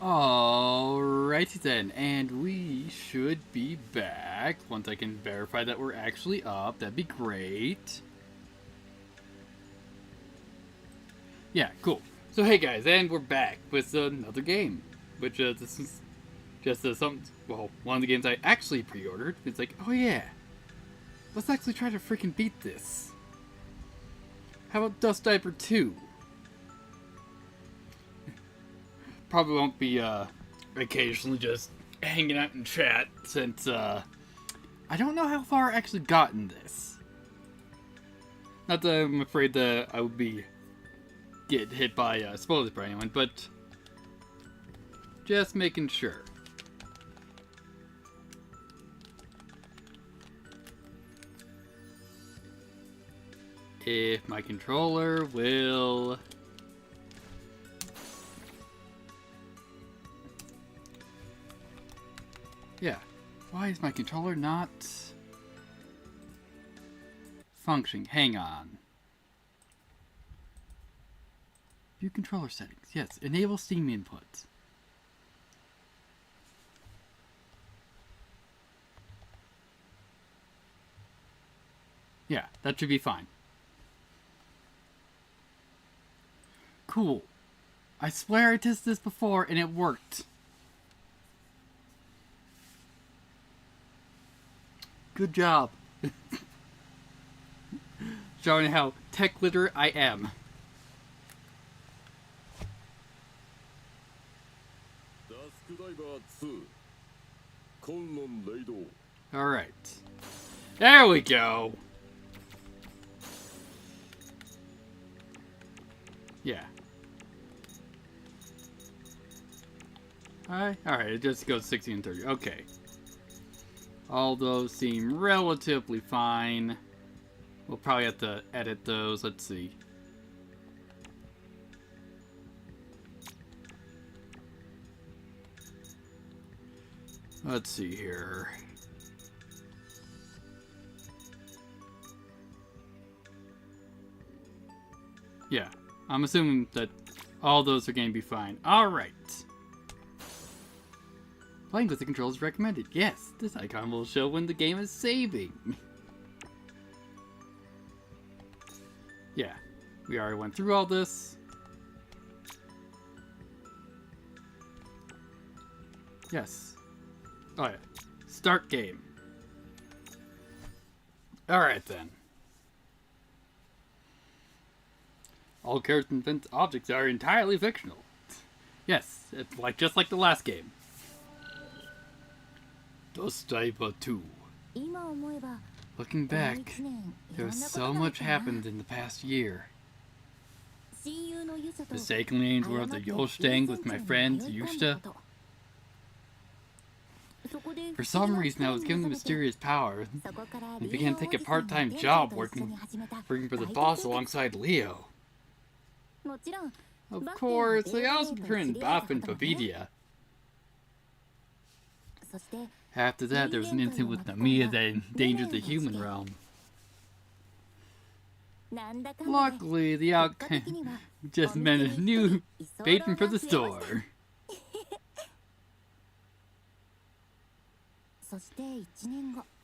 Alrighty then, and we should be back once I can verify that we're actually up. That'd be great. Yeah, cool. So hey guys, and we're back with another game, which this is just one of the games I actually pre-ordered. It's like, oh yeah, let's actually try to freaking beat this. How about Dusk Diver 2? Probably won't be occasionally just hanging out in chat since I don't know how far I actually got in this. Not that I'm afraid that I would get hit by spoilers by anyone, but just making sure. If my controller will... Yeah. Why is my controller not functioning? Hang on. View controller settings. Yes. Enable Steam input. Yeah, that should be fine. Cool. I swear I tested this before and it worked. Good job. Showing how tech literate I am. Dusk Diver 2 Alright. There we go. Yeah. Alright, it just goes 60 and 30. Okay. All those seem relatively fine. We'll probably have to edit those. Let's see. Let's see here. Yeah, I'm assuming that all those are going to be fine. Alright. Playing with the controls is recommended. Yes, this icon will show when the game is saving. Yeah, we already went through all this. Yes. Oh yeah. Start game. Alright then. All characters and event objects are entirely fictional. Yes, it's just like the last game. Dusk Diver 2. Looking back, there was so much happened in the past year. Mistakenly named World of Yoshtang with my friend Yushta. For some reason I was given the mysterious power and began to take a part-time job working for the boss alongside Leo. Of course, I also befriended Bop and Pavidia. After that, there was an incident with Namiya that endangered the human realm. Luckily, the outcome just meant a new patron for the store.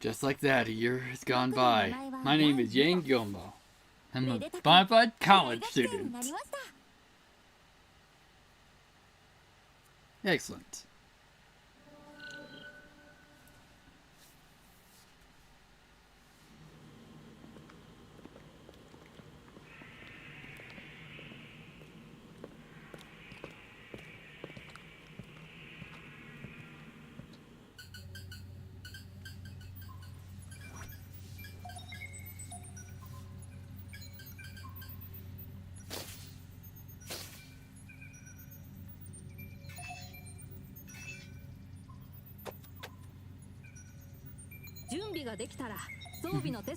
Just like that, a year has gone by. My name is Yang Gyomo. I'm a bona fide college student. Excellent.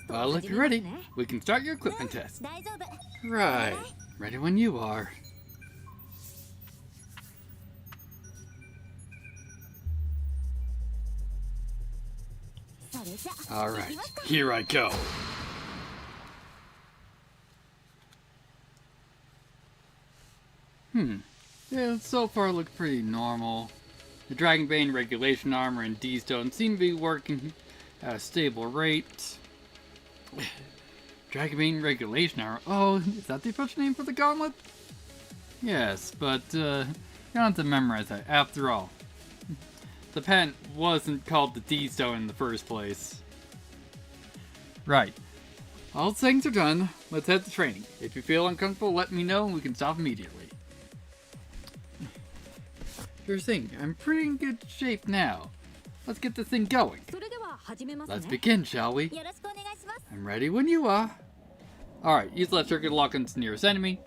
Well, if you're ready, we can start your equipment test. Right. Ready when you are. Alright, here I go. Yeah, so far looks pretty normal. The Dragonbane regulation armor and D-Stone seem to be working at a stable rate. Dragonbane regulation armor. Oh, is that the official name for the gauntlet? Yes, but you don't have to memorize that. After all, the patent wasn't called the D-Stone in the first place. Right. All things are done. Let's head to training. If you feel uncomfortable, let me know and we can stop immediately. Sure thing. I'm pretty in good shape now. Let's get this thing going. Let's begin, shall we? I'm ready when you are. Alright, use left trigger to lock on to nearest enemy.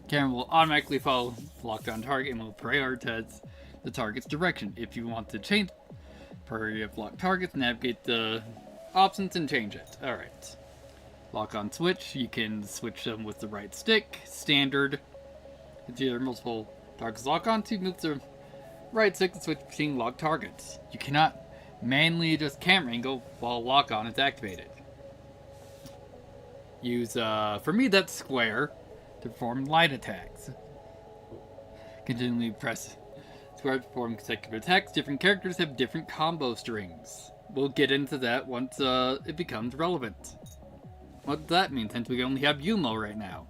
Camera will automatically follow locked on target and will prioritize the target's direction. If you want to change priority of locked targets, navigate the options and change it. Alright. Lock on switch. You can switch them with the right stick. Standard. If there are multiple targets lock on to, move the right stick to switch between locked targets. You cannot manually adjust camera angle while lock on is activated. Use, for me that's square, to perform light attacks. Continually press square to perform consecutive attacks. Different characters have different combo strings. We'll get into that once it becomes relevant. What does that mean, since we only have Yumo right now?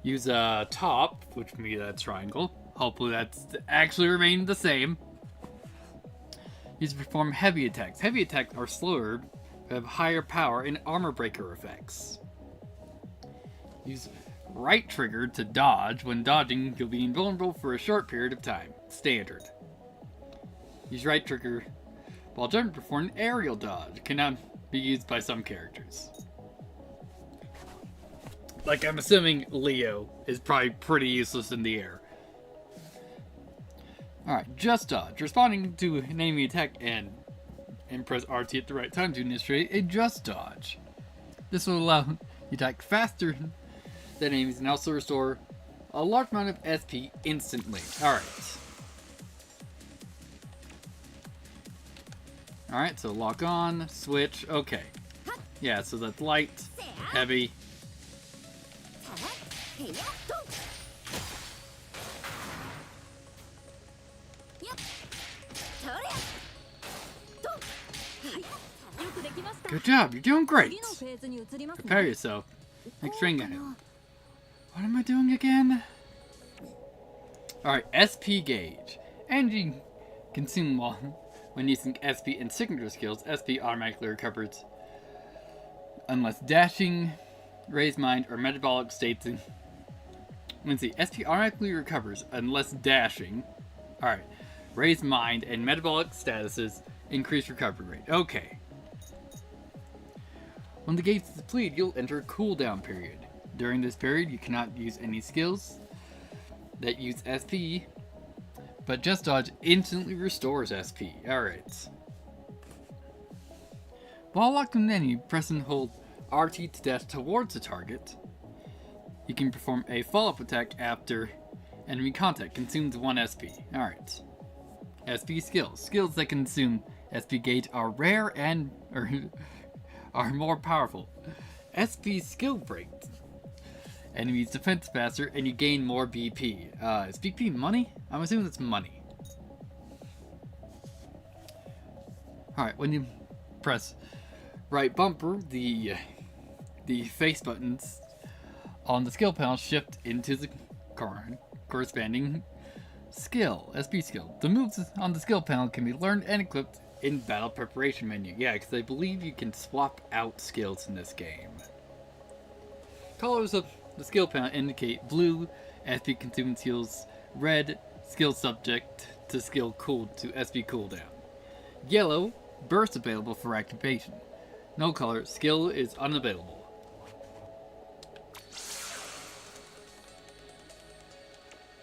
Use top, which for me that's triangle. Hopefully that's actually remained the same. Use to perform heavy attacks. Heavy attacks are slower, but have higher power and armor breaker effects. Use right trigger to dodge. When dodging, you'll be invulnerable for a short period of time. Standard. Use right trigger while jumping to perform an aerial dodge. Cannot be used by some characters. Like, I'm assuming Leo is probably pretty useless in the air. Alright, just dodge. Responding to an enemy attack and press RT at the right time to initiate a just dodge. This will allow you to attack faster than enemies and also restore a large amount of SP instantly. Alright. Alright, so lock on, switch, okay. Yeah, so that's light, heavy. Good job, you're doing great. Prepare yourself. Next ring at him. What am I doing again? Alright, SP gauge. Energy consumed when using SP and signature skills. SP automatically recovers unless dashing, raise mind, or metabolic states. Let's see, SP automatically recovers unless dashing. Alright, raise mind and metabolic statuses increase recovery rate. Okay. When the gauge is depleted, you'll enter a cooldown period. During this period, you cannot use any skills that use SP, but just dodge instantly restores SP. Alright. While locked in the menu, press and hold RT to dash towards the target. You can perform a follow-up attack after enemy contact. Consumes 1 SP. Alright. SP skills. Skills that consume SP gauge are rare and are more powerful. SP skill break. Enemies defense faster and you gain more BP. Is BP money? I'm assuming it's money. Alright, when you press right bumper, the face buttons on the skill panel shift into the corresponding skill, SP skill. The moves on the skill panel can be learned and equipped in battle preparation menu. Yeah, because I believe you can swap out skills in this game. Colors of the skill panel indicate blue, SP consuming skills, red, skill subject to skill cool to SP cooldown. Yellow, burst available for activation. No color, skill is unavailable.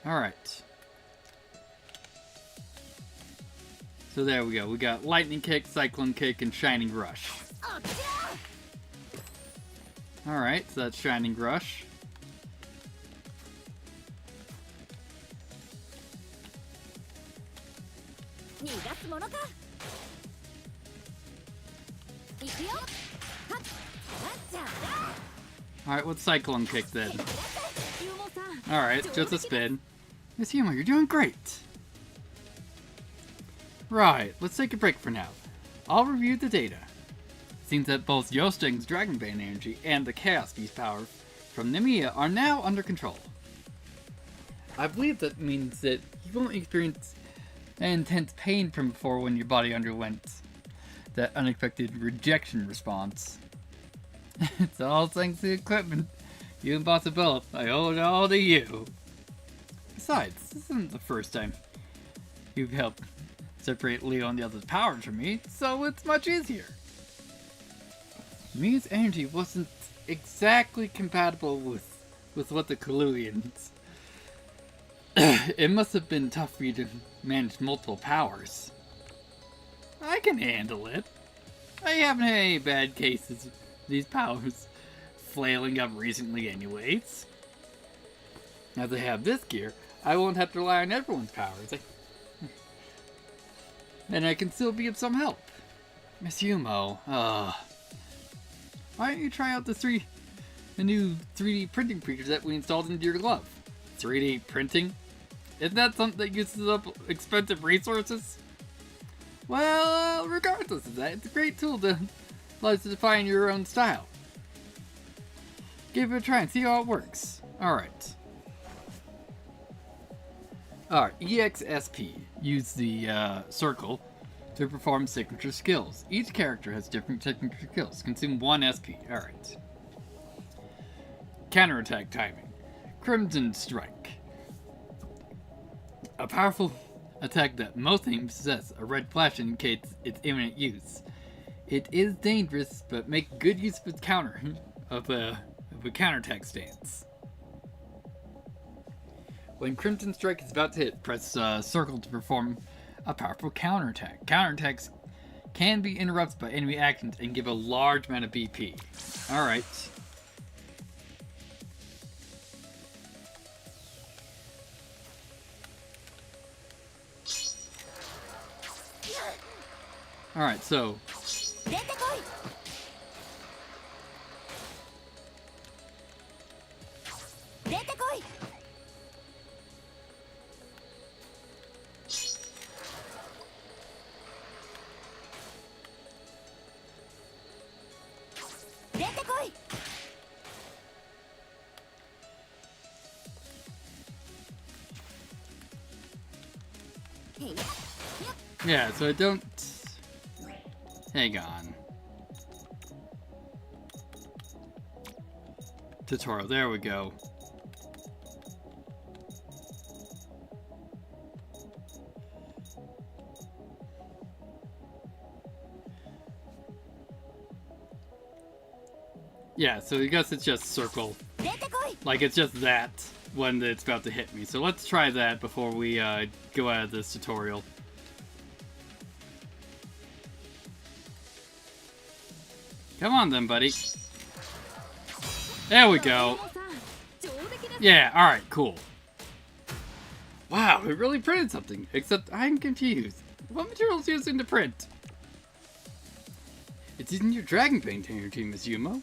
Alright. So there we go. We got Lightning Kick, Cyclone Kick, and Shining Rush. Alright, so that's Shining Rush. Alright, what's Cyclone Kick then? Alright, just a spin. Miss Yuma, you're doing great. Right, let's take a break for now. I'll review the data. Seems that both Yosting's Dragon Bane energy and the Chaos Beast power from Nemiya are now under control. I believe that means that you won't experience an intense pain from before when your body underwent that unexpected rejection response. It's all thanks to the equipment. You and Boss Abella, I owe it all to you. Besides, this isn't the first time you've helped separate Leo and the other's powers from me, so it's much easier. Mia's energy wasn't exactly compatible with what the Kaluians. It must have been tough for you to manage multiple powers. I can handle it. I haven't had any bad cases of these powers flailing up recently anyways. Now that I have this gear, I won't have to rely on everyone's powers. And I can still be of some help. Miss Yumo, why don't you try out the new 3D printing features that we installed into your glove? 3D printing? Isn't that something that uses up expensive resources? Well, regardless of that, it's a great tool to allow you to define your own style. Give it a try and see how it works. Alright. Alright, EXSP. Use the circle to perform signature skills. Each character has different signature skills. Consume 1 SP. Alright. Counterattack timing. Crimson Strike. A powerful attack that most enemies possess. A red flash indicates its imminent use. It is dangerous, but make good use of its counter of a counterattack stance. When Crimson Strike is about to hit, press circle to perform a powerful counterattack. Counterattacks can be interrupted by enemy actions and give a large amount of BP. Alright. Alright, so... yeah, so I don't... Hang on. Tutorial, there we go. Yeah, so I guess it's just circle. Like, it's just that when it's about to hit me. So let's try that before we go out of this tutorial. Come on then, buddy. There we go. Yeah, alright, cool. Wow, it really printed something. Except I'm confused. What material is using to print? It's using your Dragon Bane energy, Miss Yumo.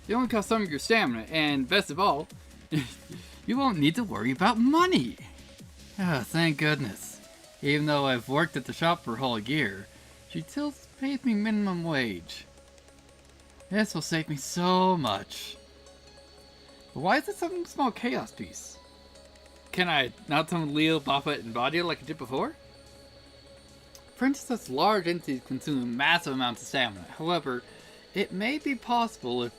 It only costs some of your stamina, and best of all, you won't need to worry about money. Oh, thank goodness. Even though I've worked at the shop for a whole year, she still pays me minimum wage. This will save me so much. But why is it some small chaos piece? Can I not summon Leo, Bappa, and Badia like I did before? Prints such large entities consume massive amounts of stamina. However, it may be possible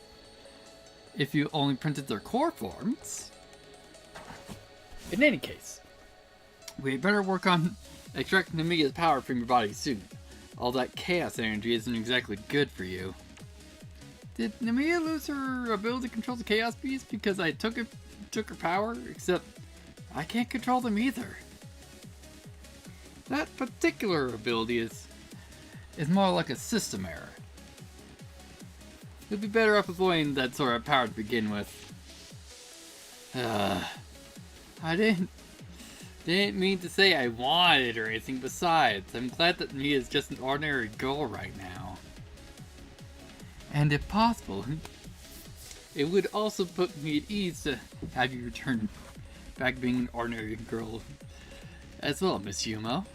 if you only printed their core forms. In any case, we better work on extracting Nemiya's power from your body soon. All that chaos energy isn't exactly good for you. Did Nemiya lose her ability to control the chaos beast because I took her power? Except I can't control them either. That particular ability is more like a system error. You'll be better off avoiding that sort of power to begin with. I didn't mean to say I wanted or anything. Besides, I'm glad that Mia is just an ordinary girl right now. And if possible, It would also put me at ease to have you return back being an ordinary girl as well, Miss Yumo.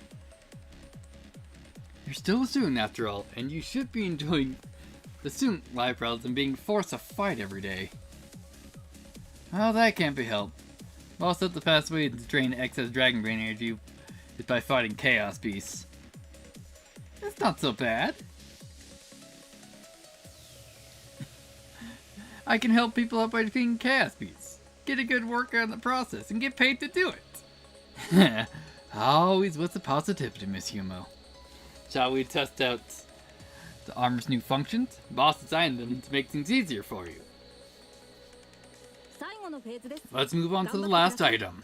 You're still a student after all, and you should be enjoying the student life rather than being forced to fight every day. Well, that can't be helped. Most of the fast way to drain excess Dragon Brain energy is by fighting Chaos Beasts. That's not so bad. I can help people out by defeating Chaos Beasts, get a good workout in the process, and get paid to do it. Always with the positivity, Miss Yumo. Shall we test out the armor's new functions? Boss designed them to make things easier for you. Let's move on to the last item.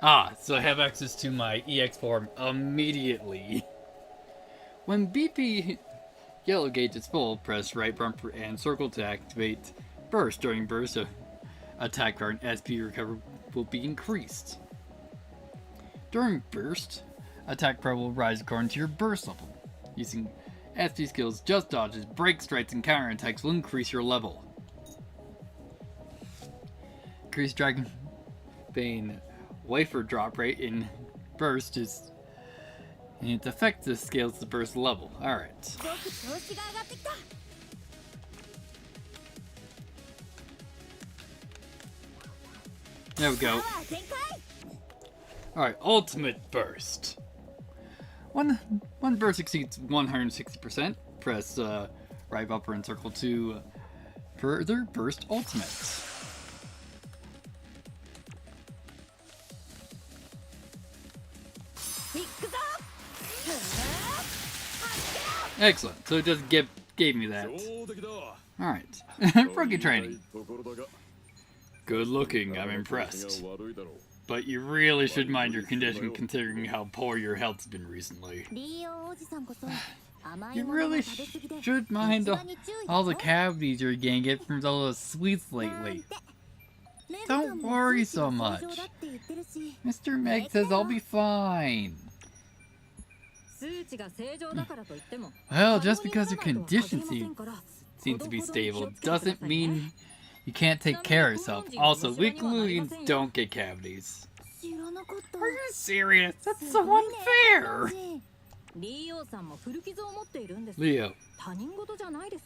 So I have access to my EX form immediately. When BP yellow gauge is full, press right bumper and circle to activate burst. During burst, attack power and SP recovery will be increased. During burst, attack power will rise according to your burst level. Using SP skills, just dodges, break strikes, and counter attacks will increase your level. Increase Dragon Bane wafer drop rate in burst is, and its effect scales the burst level. Alright. There we go. Alright, ultimate burst. When burst exceeds 160%, press right bumper and circle to further burst ultimate. Excellent. So it just gave me that. Alright. Rookie training. Good looking, I'm impressed. But you really should mind your condition considering how poor your health's been recently. You really should mind all the cavities you're gonna get from all those sweets lately. Don't worry so much. Mr. Meg says I'll be fine. Well, just because your condition seems to be stable doesn't mean you can't take care of yourself. Also, weak glutens don't get cavities. Are you serious? That's so unfair! Leo,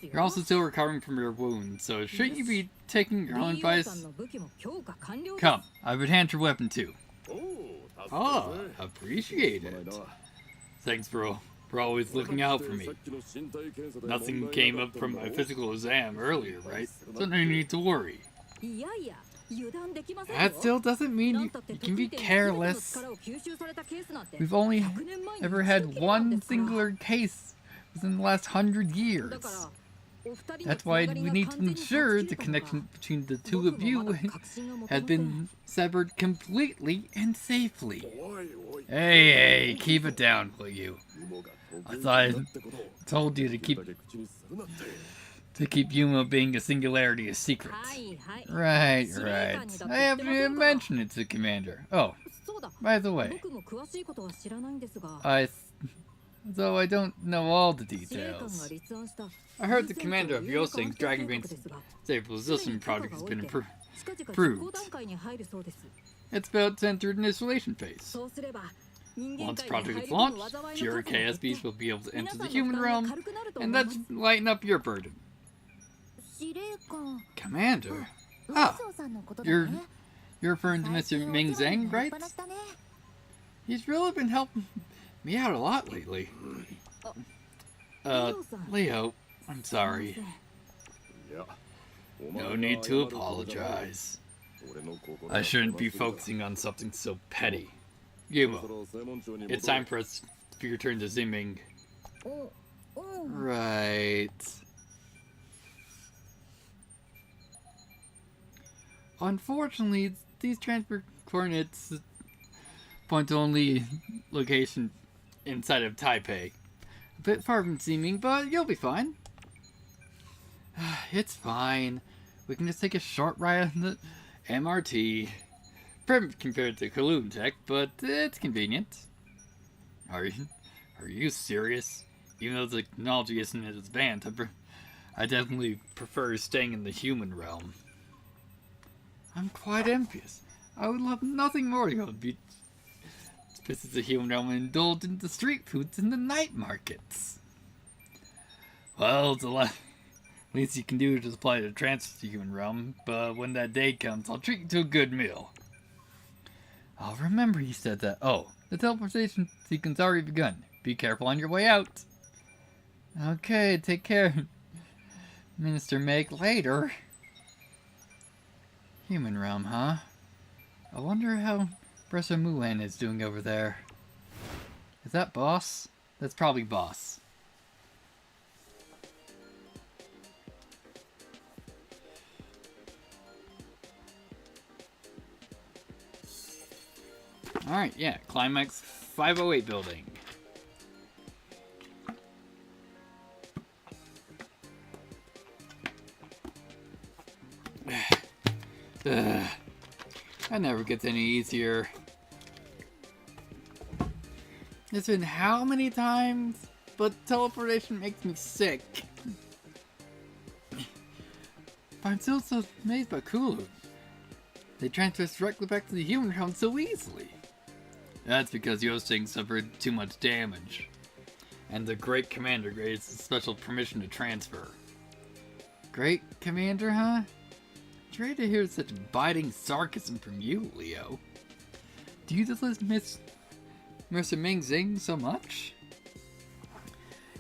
you're also still recovering from your wound, so shouldn't you be taking your own advice? Come, I would hand your weapon too. Oh, appreciate it. Thanks, bro, for always looking out for me. Nothing came up from my physical exam earlier, right? So no need to worry. That still doesn't mean you can be careless. We've only ever had one singular case within the last 100 years. That's why we need to ensure the connection between the two of you has been severed completely and safely. Hey, keep it down, will you? I thought I told you to keep Yuma being a singularity a secret. Right. I haven't even mentioned it to Commander. Oh, by the way, though I don't know all the details. I heard the commander of Yoseng's Dragon Bane's stabilization project has been approved. It's about to enter an installation phase. Once the project is launched, your KSBs will be able to enter the human realm, and that should lighten up your burden. Commander? You're referring to Mr. Ming Zhang, right? He's really been helping me out a lot lately. Leo, I'm sorry. No need to apologize. I shouldn't be focusing on something so petty. Yuma, it's time for your turn to Ziming. Right. Unfortunately, these transfer coordinates point to only location inside of Taipei. A bit far from seeming, but you'll be fine. It's fine. We can just take a short ride on the MRT. Primitive compared to Kowloon tech, but it's convenient. Are you serious? Even though the technology isn't as advanced, I definitely prefer staying in the human realm. I'm quite envious. I would love nothing more to go visit the human realm and indulge in the street foods and the night markets. Well, the least you can do is apply to transfer to the human realm, but when that day comes, I'll treat you to a good meal. I'll remember you said that. Oh, the teleportation sequence already begun. Be careful on your way out. Okay, take care. Minister Meg later. Human realm, huh? I wonder how Professor Mulan is doing over there. Is that Boss? That's probably Boss. Alright, yeah, Climax 508 building. That never gets any easier. It's been how many times? But teleportation makes me sick. But I'm still so amazed by Kulu. They transfer us directly back to the human realm so easily. That's because Yosting suffered too much damage. And the Great Commander gave us a special permission to transfer. Great Commander, huh? It's rare to hear such biting sarcasm from you, Leo. Do you just miss Mr. Ming Zing so much?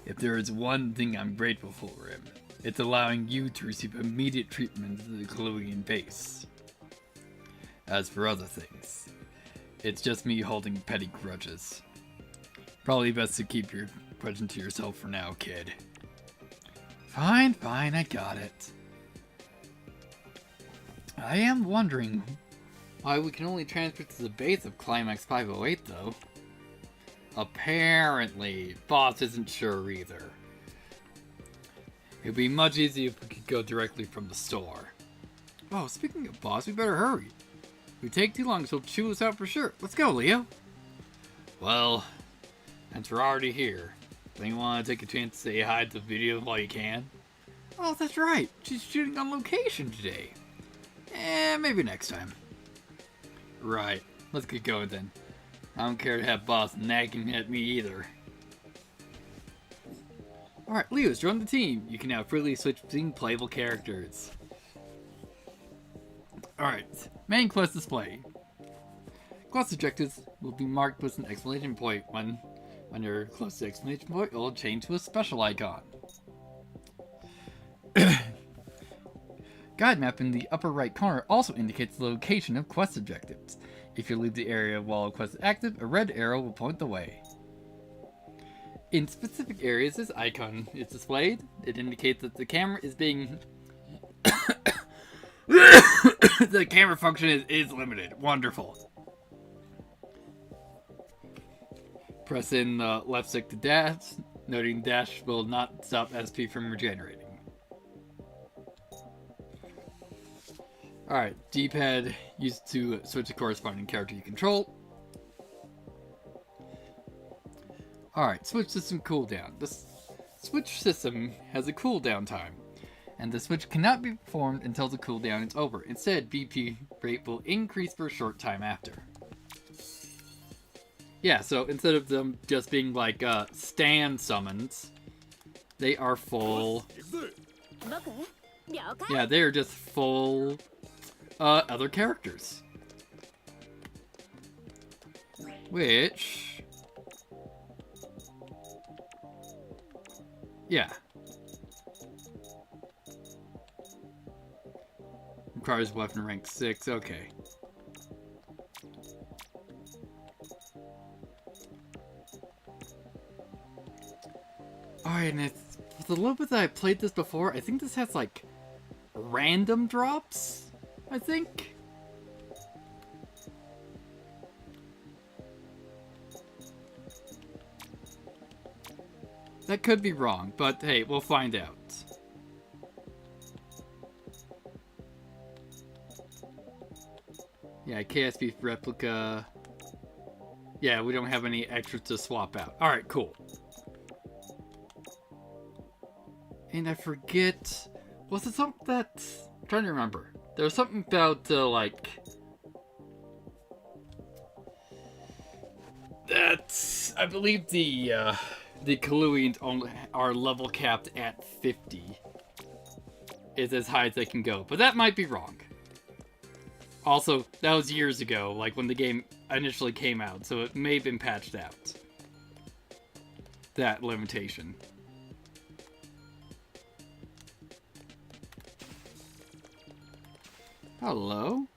If there is one thing I'm grateful for him, it's allowing you to receive immediate treatment at the Kaluian base. As for other things, it's just me holding petty grudges. Probably best to keep your grudge to yourself for now, kid. Fine, I got it. I am wondering why we can only transfer to the base of Climax 508, though. Apparently, Boss isn't sure either. It'd be much easier if we could go directly from the store. Oh, speaking of Boss, we better hurry. If we take too long, she'll chew us out for sure. Let's go, Leo. Well, since we're already here, don't you want to take a chance to say hi to the video while you can? Oh, that's right. She's shooting on location today. Maybe next time. Right. Let's get going then. I don't care to have Boss nagging at me either. Alright, Leo's joined the team. You can now freely switch between playable characters. Alright, main quest display. Quest objectives will be marked with an exclamation point. When you're close to the exclamation point, it will change to a special icon. Guide map in the upper right corner also indicates the location of quest objectives. If you leave the area while a quest is active, a red arrow will point the way. In specific areas this icon is displayed, it indicates that the camera is being... the camera function is limited. Wonderful. Press in the left stick to dash, noting dash will not stop SP from regenerating. Alright, D-pad used to switch the corresponding character you control. Alright, switch system cooldown. The switch system has a cooldown time, and the switch cannot be performed until the cooldown is over. Instead, BP rate will increase for a short time after. Yeah, so instead of them just being like stand summons, they are full... Yeah, they are just full other characters. Which... yeah. Requires weapon rank 6, okay. Alright, and it's... with a little bit that I played this before, I think this has like random drops, I think. That could be wrong, but hey, we'll find out. Yeah, KSP replica. Yeah, we don't have any extras to swap out. Alright, cool. And I forget, was it something that, I'm trying to remember. There was something about, like, that, I believe the Kaluians only are level capped at 50. Is as high as they can go, but that might be wrong. Also, that was years ago, like when the game initially came out, so it may have been patched out. That limitation. Hello?